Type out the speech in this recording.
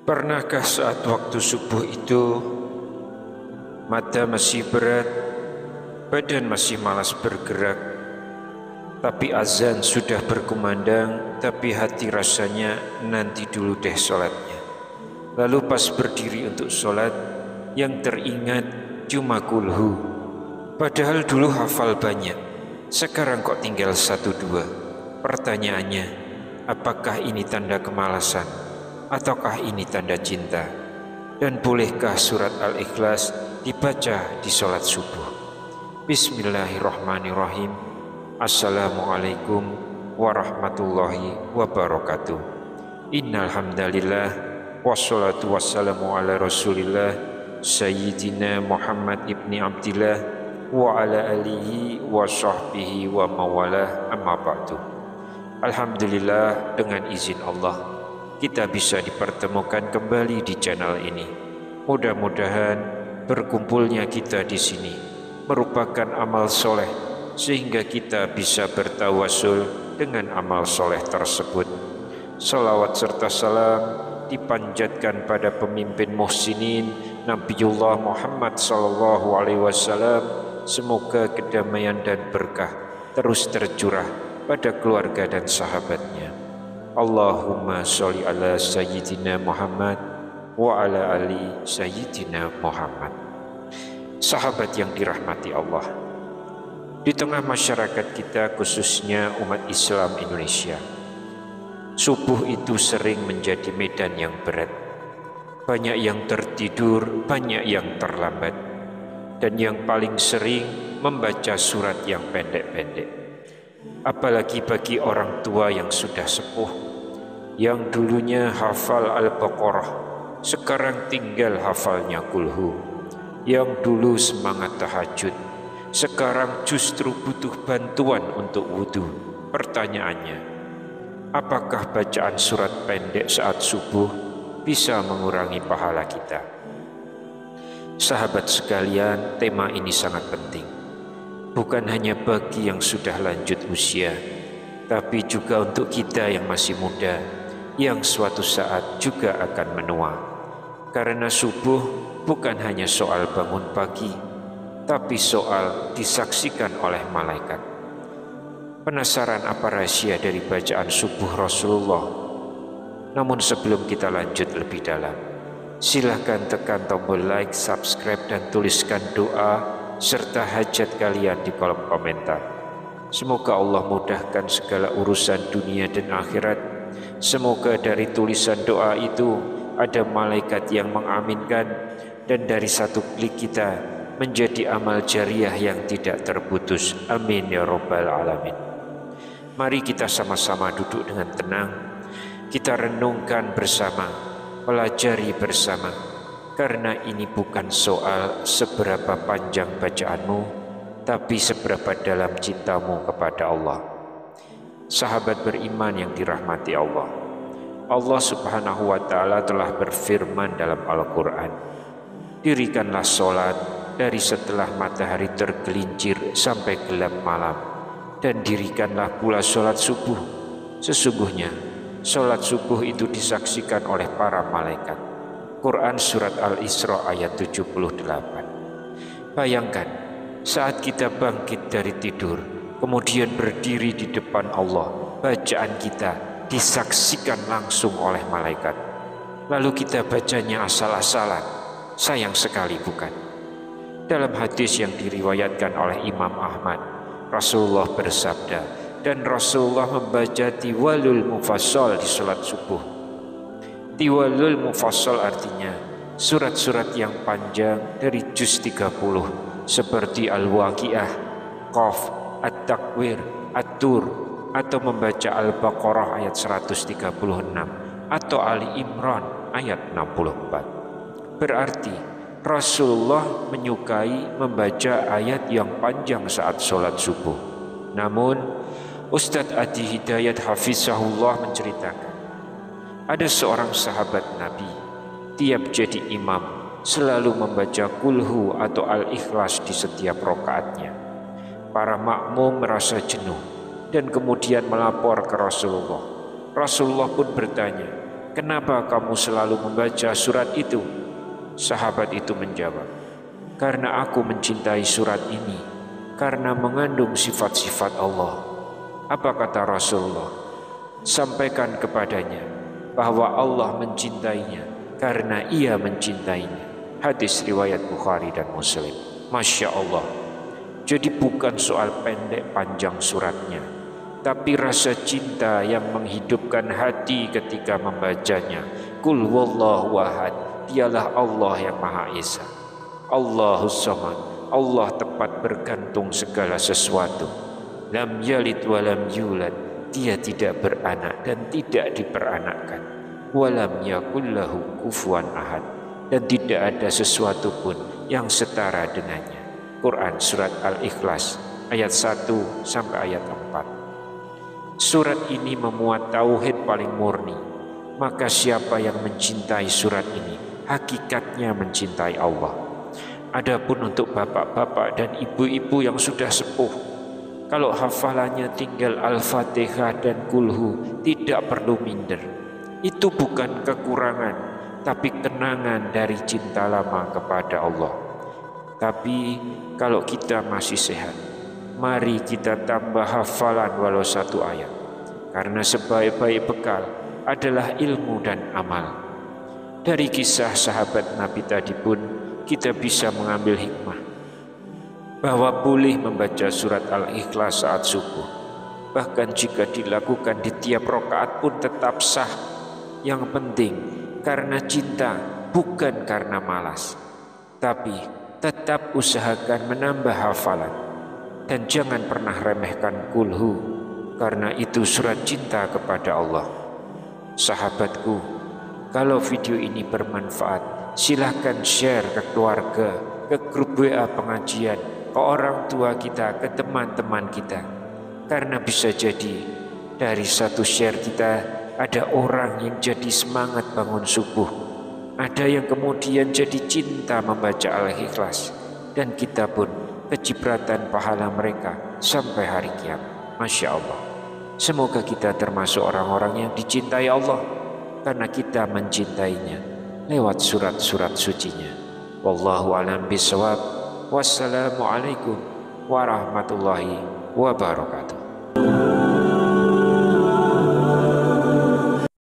Pernahkah saat waktu subuh itu mata masih berat, badan masih malas bergerak, tapi azan sudah berkumandang, tapi hati rasanya nanti dulu deh sholatnya. Lalu pas berdiri untuk sholat, yang teringat cuma kulhu. Padahal dulu hafal banyak, sekarang kok tinggal 1-2. Pertanyaannya, apakah ini tanda kemalasan? Ataukah ini tanda cinta? Dan bolehkah surat Al-Ikhlas dibaca di sholat subuh? Bismillahirrahmanirrahim. Assalamualaikum warahmatullahi wabarakatuh. Innal hamdalillah wassalatu wassalamu ala Rasulillah Sayyidina Muhammad ibni Abdillah wa ala alihi wa sahbihi wa mawalah, amma ba'du. Alhamdulillah, dengan izin Allah kita bisa dipertemukan kembali di channel ini. Mudah-mudahan berkumpulnya kita di sini merupakan amal soleh, sehingga kita bisa bertawasul dengan amal soleh tersebut. Salawat serta salam dipanjatkan pada pemimpin muhsinin Nabiullah Muhammad SAW. Semoga kedamaian dan berkah terus tercurah pada keluarga dan sahabatnya. Allahumma sholli ala Sayyidina Muhammad wa ala ali Sayyidina Muhammad. Sahabat yang dirahmati Allah, di tengah masyarakat kita, khususnya umat Islam Indonesia, subuh itu sering menjadi medan yang berat. Banyak yang tertidur, banyak yang terlambat, dan yang paling sering membaca surat yang pendek-pendek. Apalagi bagi orang tua yang sudah sepuh, yang dulunya hafal Al-Baqarah, sekarang tinggal hafalnya kulhu. Yang dulu semangat tahajud, sekarang justru butuh bantuan untuk wudhu. Pertanyaannya, apakah bacaan surat pendek saat subuh bisa mengurangi pahala kita? Sahabat sekalian, tema ini sangat penting. Bukan hanya bagi yang sudah lanjut usia, tapi juga untuk kita yang masih muda, yang suatu saat juga akan menua. Karena subuh bukan hanya soal bangun pagi, tapi soal disaksikan oleh malaikat. Penasaran apa rahasia dari bacaan subuh Rasulullah? Namun sebelum kita lanjut lebih dalam, silahkan tekan tombol like, subscribe, dan tuliskan doa serta hajat kalian di kolom komentar. Semoga Allah mudahkan segala urusan dunia dan akhirat. Semoga dari tulisan doa itu ada malaikat yang mengaminkan, dan dari satu klik kita menjadi amal jariah yang tidak terputus. Amin ya rabbal alamin. Mari kita sama-sama duduk dengan tenang. Kita renungkan bersama, pelajari bersama, karena ini bukan soal seberapa panjang bacaanmu, tapi seberapa dalam cintamu kepada Allah. Sahabat beriman yang dirahmati Allah, Allah Subhanahu wa Ta'ala telah berfirman dalam Al-Quran, dirikanlah sholat dari setelah matahari tergelincir sampai gelap malam, dan dirikanlah pula sholat subuh. Sesungguhnya sholat subuh itu disaksikan oleh para malaikat. Quran Surat Al-Isra ayat 78. Bayangkan, saat kita bangkit dari tidur, kemudian berdiri di depan Allah, bacaan kita disaksikan langsung oleh malaikat. Lalu kita bacanya asal-asalan, sayang sekali bukan? Dalam hadis yang diriwayatkan oleh Imam Ahmad, Rasulullah bersabda, dan Rasulullah membaca tiwalul mufassal di salat subuh. Tiwalul mufassal artinya surat-surat yang panjang dari juz 30 seperti Al-Waqiah, Qaf, At-Takwir, At-Tur, atau membaca Al-Baqarah ayat 136 atau Ali Imran ayat 64. Berarti Rasulullah menyukai membaca ayat yang panjang saat sholat subuh. Namun Ustadz Adi Hidayat Hafizahullah menceritakan, ada seorang sahabat Nabi, tiap jadi imam selalu membaca kulhu atau Al-Ikhlas di setiap rakaatnya. Para makmum merasa jenuh dan kemudian melapor ke Rasulullah. Rasulullah pun bertanya, kenapa kamu selalu membaca surat itu?" Sahabat itu menjawab, "Karena aku mencintai surat ini, karena mengandung sifat-sifat Allah." Apa kata Rasulullah? "Sampaikan kepadanya bahwa Allah mencintainya karena ia mencintainya." Hadis riwayat Bukhari dan Muslim. Masya Allah. Jadi bukan soal pendek panjang suratnya, tapi rasa cinta yang menghidupkan hati ketika membacanya. Qul huwallahu ahad, dialah Allah yang Maha Esa. Allahus Samad, Allah tempat bergantung segala sesuatu. Lam yalid walam yulad, dia tidak beranak dan tidak diperanakkan. Walam yakullahu kufuwan ahad, dan tidak ada sesuatu pun yang setara dengannya. Quran Surat Al-Ikhlas ayat 1 sampai ayat 4. Surat ini memuat tauhid paling murni. Maka siapa yang mencintai surat ini, hakikatnya mencintai Allah. Adapun untuk bapak-bapak dan ibu-ibu yang sudah sepuh, kalau hafalannya tinggal Al-Fatihah dan Kulhu, tidak perlu minder. Itu bukan kekurangan, tapi kenangan dari cinta lama kepada Allah. Tapi kalau kita masih sehat, mari kita tambah hafalan walau 1 ayat. Karena sebaik-baik bekal adalah ilmu dan amal. Dari kisah sahabat Nabi tadi pun kita bisa mengambil hikmah bahwa boleh membaca surat Al-Ikhlas saat subuh. Bahkan jika dilakukan di tiap rakaat pun tetap sah. Yang penting karena cinta, bukan karena malas. Tapi tetap usahakan menambah hafalan. Dan jangan pernah remehkan Kulhu, karena itu surat cinta kepada Allah. Sahabatku, kalau video ini bermanfaat, silahkan share ke keluarga, ke grup WA pengajian, ke orang tua kita, ke teman-teman kita. Karena bisa jadi dari satu share kita ada orang yang jadi semangat bangun subuh. Ada yang kemudian jadi cinta membaca Al-Ikhlas, dan kita pun kecipratan pahala mereka sampai hari kiamat. Masya Allah. Semoga kita termasuk orang-orang yang dicintai Allah karena kita mencintainya lewat surat-surat sucinya. Wallahu a'lam bishawab. Wassalamualaikum warahmatullahi wabarakatuh.